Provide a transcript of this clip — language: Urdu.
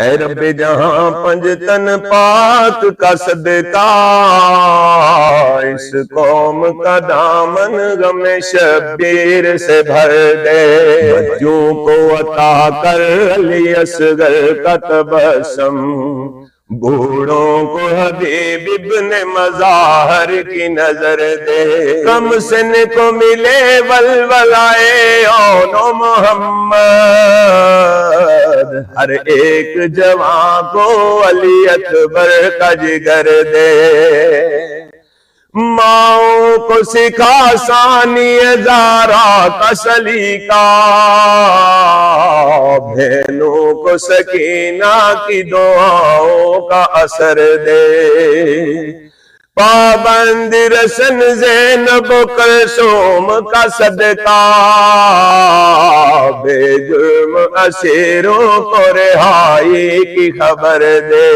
اے رب جہاں پنجتن پاک کا صدقہ، اس قوم کا دامن غم شبیر سے بھر دے، بچوں کو عطا کر علی اصغر کا تبسم، بوڑھوں کو حبیب ابن مظاہر کی نظر دے، کم سن کو ملے ولولائے اون و محمد، ہر ایک جوان کو علی اکبر کا جگر دے، ماؤں کو سکھا ثانی زہرا کا سلیقہ، بہنوں کو سکینہ کی دعاؤں کا اثر دے، پابند رسن زینب و کلثوم کا صدقہ، بے جرم اسیروں کو رہائی کی خبر دے۔